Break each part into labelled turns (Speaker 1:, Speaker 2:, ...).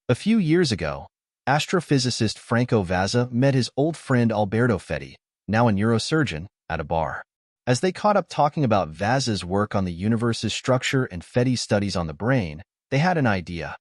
Speaker 1: A few years ago, astrophysicist Franco Vazza met his old friend Alberto Fetti, now a neurosurgeon, at a bar. As they caught up talking about Vazza's work on the universe's structure and Fetti's studies on the brain, they had an idea.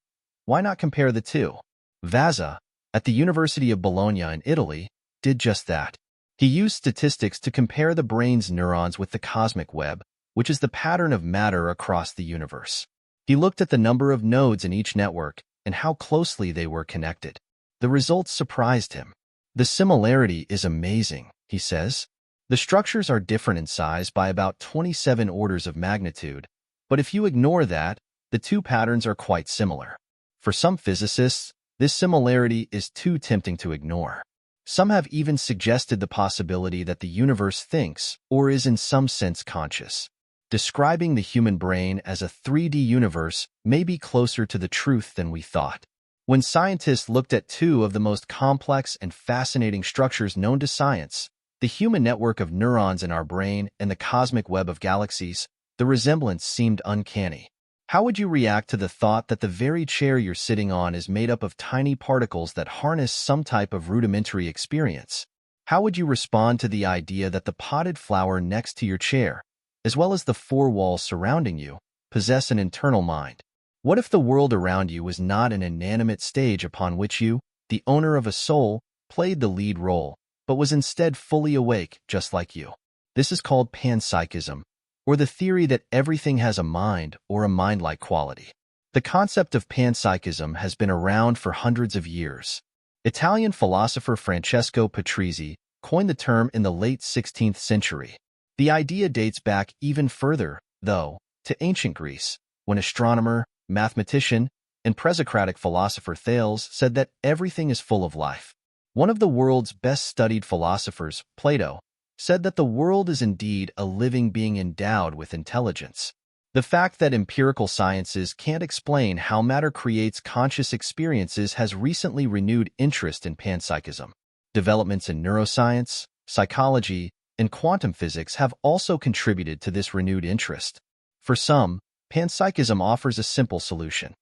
Speaker 1: Why not compare the two? Vazza, at the University of Bologna in Italy, did just that. He used statistics to compare the brain's neurons with the cosmic web, which is the pattern of matter across the universe. He looked at the number of nodes in each network and how closely they were connected. The results surprised him. The similarity is amazing, he says. The structures are different in size by about 27 orders of magnitude, but if you ignore that, the two patterns are quite similar. For some physicists, this similarity is too tempting to ignore. Some have even suggested the possibility that the universe thinks, or is in some sense conscious. Describing the human brain as a 3D universe may be closer to the truth than we thought. When scientists looked at two of the most complex and fascinating structures known to science, the human network of neurons in our brain and the cosmic web of galaxies, the resemblance seemed uncanny. How would you react to the thought that the very chair you're sitting on is made up of tiny particles that harness some type of rudimentary experience? How would you respond to the idea that the potted flower next to your chair, as well as the four walls surrounding you, possess an internal mind? What if the world around you was not an inanimate stage upon which you, the owner of a soul, played the lead role, but was instead fully awake just like you? This is called panpsychism, or the theory that everything has a mind or a mind-like quality. The concept of panpsychism has been around for hundreds of years. Italian philosopher Francesco Patrizzi coined the term in the late 16th century. The idea dates back even further, though, to ancient Greece, when astronomer, mathematician, and pre-Socratic philosopher Thales said that everything is full of life. One of the world's best-studied philosophers, Plato, said that the world is indeed a living being endowed with intelligence. The fact that empirical sciences can't explain how matter creates conscious experiences has recently renewed interest in panpsychism. Developments in neuroscience, psychology, and quantum physics have also contributed to this renewed interest. For some, panpsychism offers a simple solution.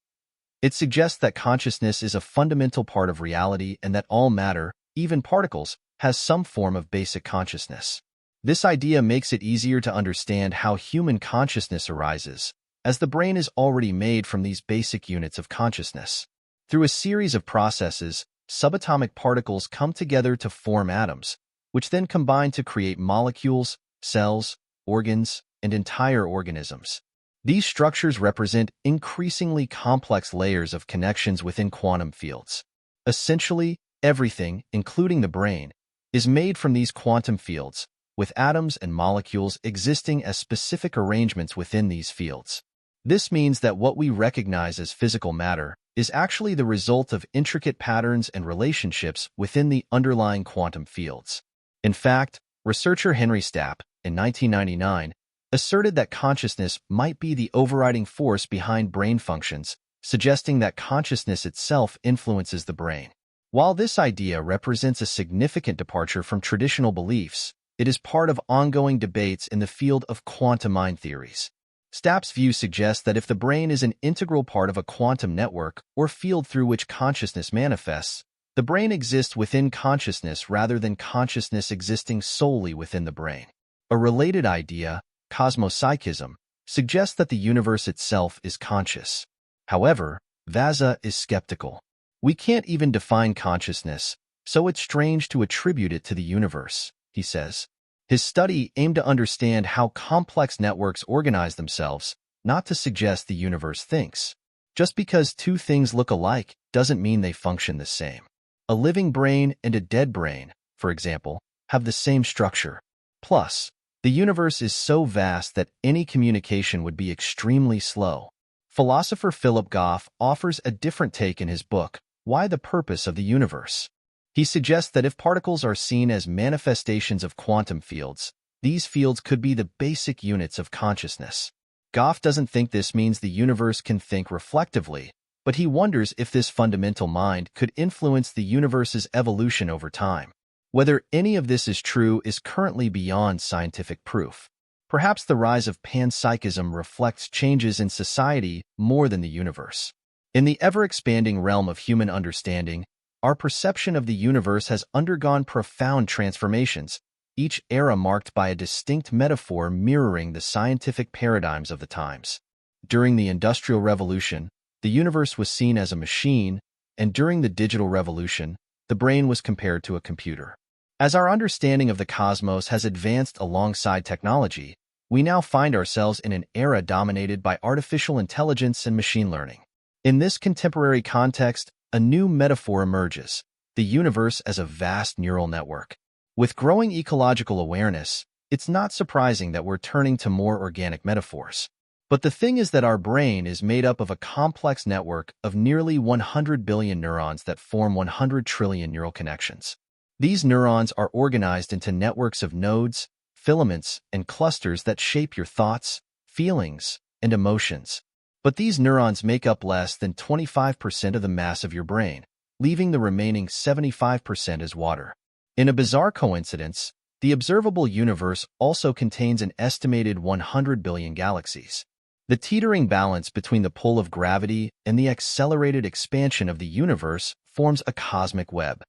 Speaker 1: It suggests that consciousness is a fundamental part of reality and that all matter, even particles, has some form of basic consciousness. This idea makes it easier to understand how human consciousness arises, as the brain is already made from these basic units of consciousness. Through a series of processes, subatomic particles come together to form atoms, which then combine to create molecules, cells, organs, and entire organisms. These structures represent increasingly complex layers of connections within quantum fields. Essentially, everything, including the brain, is made from these quantum fields, with atoms and molecules existing as specific arrangements within these fields. This means that what we recognize as physical matter is actually the result of intricate patterns and relationships within the underlying quantum fields. In fact, researcher Henry Stapp, in 1999, asserted that consciousness might be the overriding force behind brain functions, suggesting that consciousness itself influences the brain. While this idea represents a significant departure from traditional beliefs, it is part of ongoing debates in the field of quantum mind theories. Stapp's view suggests that if the brain is an integral part of a quantum network or field through which consciousness manifests, the brain exists within consciousness rather than consciousness existing solely within the brain. A related idea, cosmopsychism, suggests that the universe itself is conscious. However, Vazza is skeptical. We can't even define consciousness, so it's strange to attribute it to the universe, he says. His study aimed to understand how complex networks organize themselves, not to suggest the universe thinks. Just because two things look alike doesn't mean they function the same. A living brain and a dead brain, for example, have the same structure. Plus, the universe is so vast that any communication would be extremely slow. Philosopher Philip Goff offers a different take in his book, Why the Purpose of the Universe? He suggests that if particles are seen as manifestations of quantum fields, these fields could be the basic units of consciousness. Goff doesn't think this means the universe can think reflectively, but he wonders if this fundamental mind could influence the universe's evolution over time. Whether any of this is true is currently beyond scientific proof. Perhaps the rise of panpsychism reflects changes in society more than the universe. In the ever-expanding realm of human understanding, our perception of the universe has undergone profound transformations, each era marked by a distinct metaphor mirroring the scientific paradigms of the times. During the Industrial Revolution, the universe was seen as a machine, and during the Digital Revolution, the brain was compared to a computer. As our understanding of the cosmos has advanced alongside technology, we now find ourselves in an era dominated by artificial intelligence and machine learning. In this contemporary context, a new metaphor emerges: the universe as a vast neural network. With growing ecological awareness, it's not surprising that we're turning to more organic metaphors. But the thing is that our brain is made up of a complex network of nearly 100 billion neurons that form 100 trillion neural connections. These neurons are organized into networks of nodes, filaments, and clusters that shape your thoughts, feelings, and emotions. But these neurons make up less than 25% of the mass of your brain, leaving the remaining 75% as water. In a bizarre coincidence, the observable universe also contains an estimated 100 billion galaxies. The teetering balance between the pull of gravity and the accelerated expansion of the universe forms a cosmic web.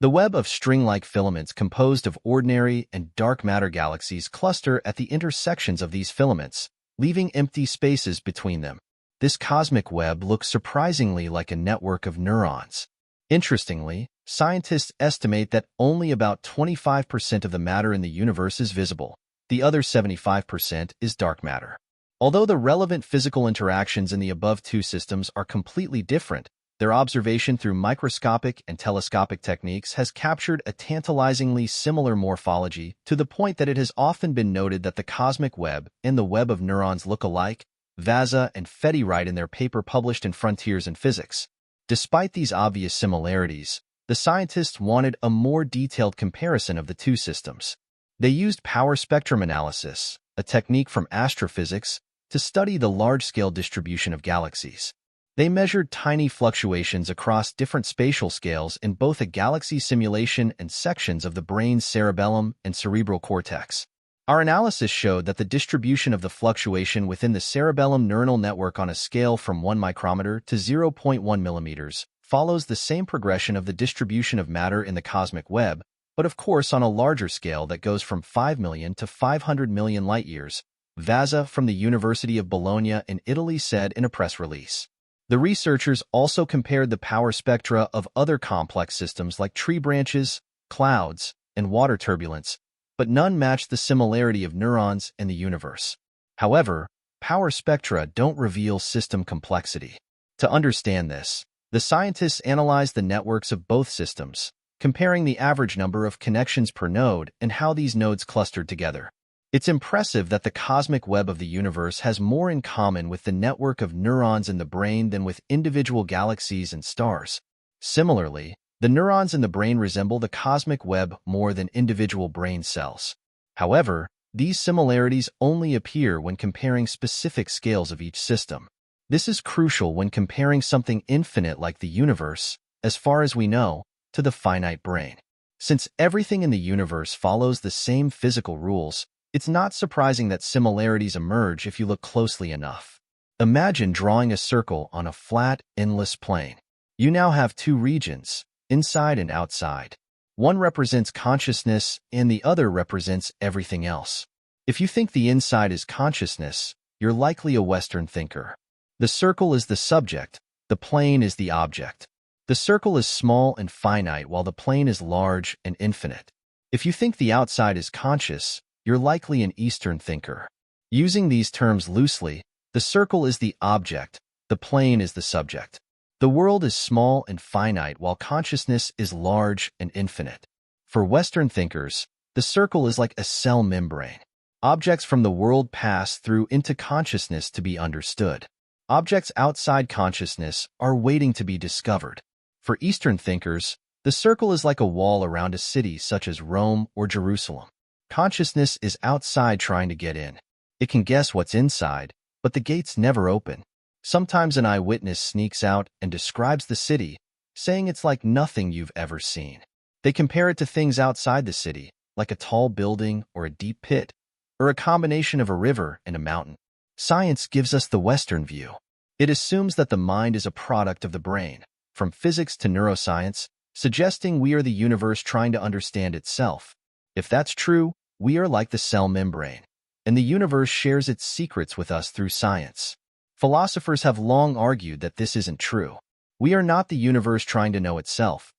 Speaker 1: The web of string-like filaments composed of ordinary and dark matter galaxies cluster at the intersections of these filaments, leaving empty spaces between them. This cosmic web looks surprisingly like a network of neurons. Interestingly, scientists estimate that only about 25% of the matter in the universe is visible. The other 75% is dark matter. Although the relevant physical interactions in the above two systems are completely different, their observation through microscopic and telescopic techniques has captured a tantalizingly similar morphology, to the point that it has often been noted that the cosmic web and the web of neurons look alike. Vaza and Fetty write in their paper published in Frontiers in Physics. Despite these obvious similarities, the scientists wanted a more detailed comparison of the two systems. They used power spectrum analysis, a technique from astrophysics, to study the large-scale distribution of galaxies. They measured tiny fluctuations across different spatial scales in both a galaxy simulation and sections of the brain's cerebellum and cerebral cortex. Our analysis showed that the distribution of the fluctuation within the cerebellum neuronal network on a scale from 1 micrometer to 0.1 millimeters follows the same progression of the distribution of matter in the cosmic web, but of course on a larger scale that goes from 5 million to 500 million light-years, Vaza from the University of Bologna in Italy said in a press release. The researchers also compared the power spectra of other complex systems like tree branches, clouds, and water turbulence, but none matched the similarity of neurons in the universe. However, power spectra don't reveal system complexity. To understand this, the scientists analyzed the networks of both systems, comparing the average number of connections per node and how these nodes clustered together. It's impressive that the cosmic web of the universe has more in common with the network of neurons in the brain than with individual galaxies and stars. Similarly, the neurons in the brain resemble the cosmic web more than individual brain cells. However, these similarities only appear when comparing specific scales of each system. This is crucial when comparing something infinite like the universe, as far as we know, to the finite brain. Since everything in the universe follows the same physical rules, it's not surprising that similarities emerge if you look closely enough. Imagine drawing a circle on a flat, endless plane. You now have two regions, inside and outside. One represents consciousness and the other represents everything else. If you think the inside is consciousness, you're likely a Western thinker. The circle is the subject, the plane is the object. The circle is small and finite while the plane is large and infinite. If you think the outside is conscious, you're likely an Eastern thinker. Using these terms loosely, the circle is the object, the plane is the subject. The world is small and finite while consciousness is large and infinite. For Western thinkers, the circle is like a cell membrane. Objects from the world pass through into consciousness to be understood. Objects outside consciousness are waiting to be discovered. For Eastern thinkers, the circle is like a wall around a city such as Rome or Jerusalem. Consciousness is outside trying to get in. It can guess what's inside, but the gates never open. Sometimes an eyewitness sneaks out and describes the city, saying it's like nothing you've ever seen. They compare it to things outside the city, like a tall building or a deep pit, or a combination of a river and a mountain. Science gives us the Western view. It assumes that the mind is a product of the brain, from physics to neuroscience, suggesting we are the universe trying to understand itself. If that's true, we are like the cell membrane, and the universe shares its secrets with us through science. Philosophers have long argued that this isn't true. We are not the universe trying to know itself.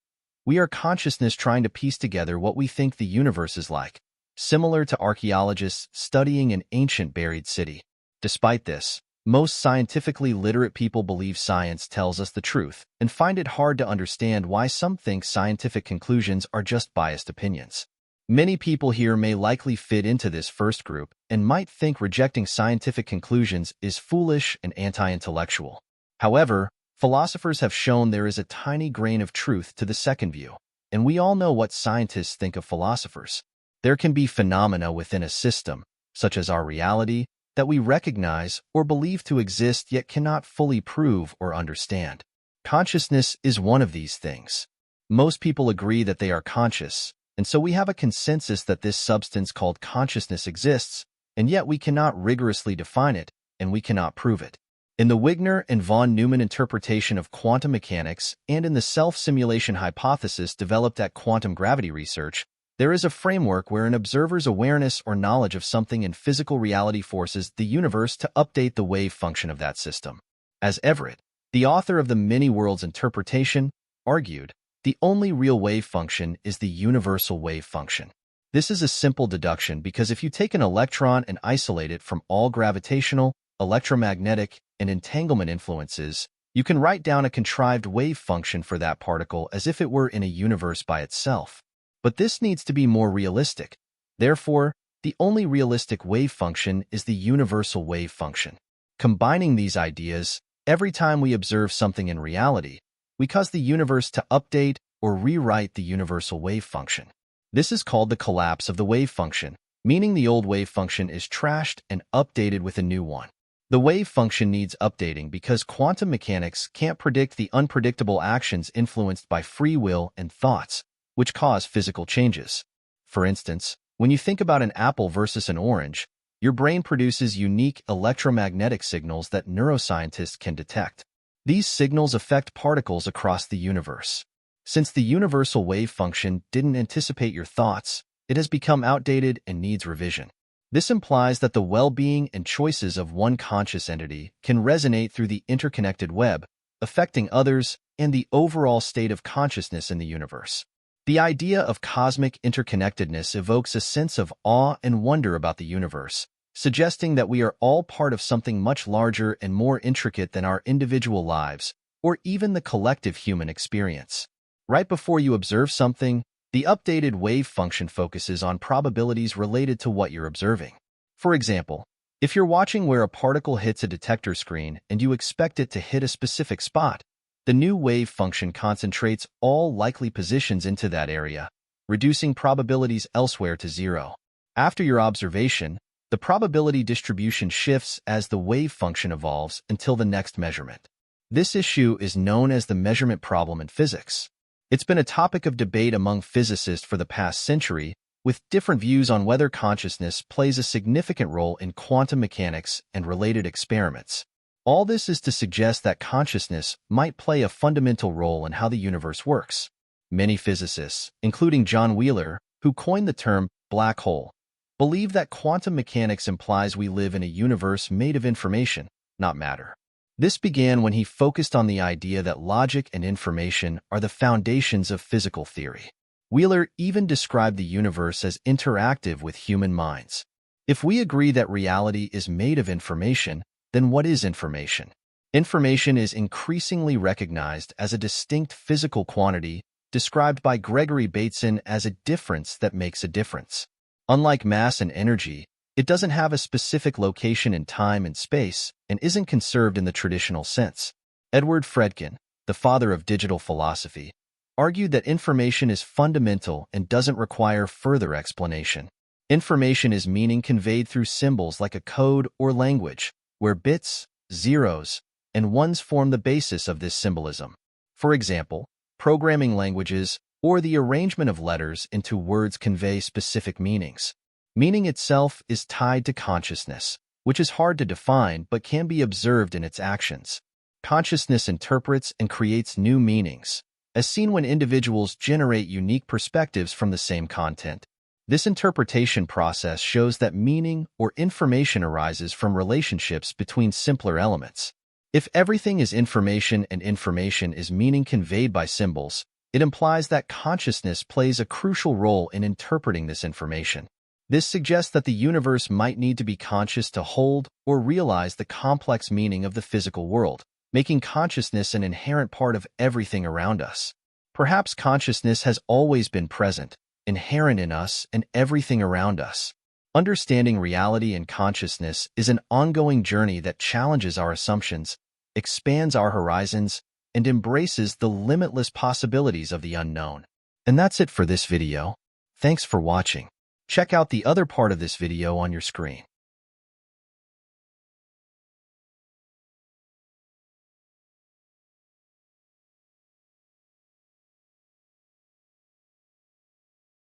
Speaker 1: We are consciousness trying to piece together what we think the universe is like, similar to archaeologists studying an ancient buried city. Despite this, most scientifically literate people believe science tells us the truth and find it hard to understand why some think scientific conclusions are just biased opinions. Many people here may likely fit into this first group and might think rejecting scientific conclusions is foolish and anti-intellectual. However, philosophers have shown there is a tiny grain of truth to the second view, and we all know what scientists think of philosophers. There can be phenomena within a system, such as our reality, that we recognize or believe to exist yet cannot fully prove or understand. Consciousness is one of these things. Most people agree that they are conscious, and so we have a consensus that this substance called consciousness exists, and yet we cannot rigorously define it, and we cannot prove it. In the Wigner and von Neumann interpretation of quantum mechanics and in the self-simulation hypothesis developed at quantum gravity research, there is a framework where an observer's awareness or knowledge of something in physical reality forces the universe to update the wave function of that system. As Everett, the author of the Many Worlds interpretation, argued, the only real wave function is the universal wave function. This is a simple deduction because if you take an electron and isolate it from all gravitational, electromagnetic, and entanglement influences, you can write down a contrived wave function for that particle as if it were in a universe by itself. But this needs to be more realistic. Therefore, the only realistic wave function is the universal wave function. Combining these ideas, every time we observe something in reality, we cause the universe to update or rewrite the universal wave function. This is called the collapse of the wave function, meaning the old wave function is trashed and updated with a new one. The wave function needs updating because quantum mechanics can't predict the unpredictable actions influenced by free will and thoughts, which cause physical changes. For instance, when you think about an apple versus an orange, your brain produces unique electromagnetic signals that neuroscientists can detect. These signals affect particles across the universe. Since the universal wave function didn't anticipate your thoughts, it has become outdated and needs revision. This implies that the well-being and choices of one conscious entity can resonate through the interconnected web, affecting others and the overall state of consciousness in the universe. The idea of cosmic interconnectedness evokes a sense of awe and wonder about the universe, suggesting that we are all part of something much larger and more intricate than our individual lives, or even the collective human experience. Right before you observe something, the updated wave function focuses on probabilities related to what you're observing. For example, if you're watching where a particle hits a detector screen and you expect it to hit a specific spot, the new wave function concentrates all likely positions into that area, reducing probabilities elsewhere to zero. After your observation, the probability distribution shifts as the wave function evolves until the next measurement. This issue is known as the measurement problem in physics. It's been a topic of debate among physicists for the past century, with different views on whether consciousness plays a significant role in quantum mechanics and related experiments. All this is to suggest that consciousness might play a fundamental role in how the universe works. Many physicists, including John Wheeler, who coined the term black hole, believe that quantum mechanics implies we live in a universe made of information, not matter. This began when he focused on the idea that logic and information are the foundations of physical theory. Wheeler even described the universe as interactive with human minds. If we agree that reality is made of information, then what is information? Information is increasingly recognized as a distinct physical quantity described by Gregory Bateson as a difference that makes a difference. Unlike mass and energy, it doesn't have a specific location in time and space and isn't conserved in the traditional sense. Edward Fredkin, the father of digital philosophy, argued that information is fundamental and doesn't require further explanation. Information is meaning conveyed through symbols like a code or language, where bits, zeros, and ones form the basis of this symbolism. For example, programming languages or the arrangement of letters into words convey specific meanings. Meaning itself is tied to consciousness, which is hard to define but can be observed in its actions. Consciousness interprets and creates new meanings, as seen when individuals generate unique perspectives from the same content. This interpretation process shows that meaning or information arises from relationships between simpler elements. If everything is information and information is meaning conveyed by symbols, it implies that consciousness plays a crucial role in interpreting this information. This suggests that the universe might need to be conscious to hold or realize the complex meaning of the physical world, making consciousness an inherent part of everything around us. Perhaps consciousness has always been present, inherent in us and everything around us. Understanding reality and consciousness is an ongoing journey that challenges our assumptions, expands our horizons, and embraces the limitless possibilities of the unknown. And that's it for this video. Thanks for watching. Check out the other part of this video on your screen.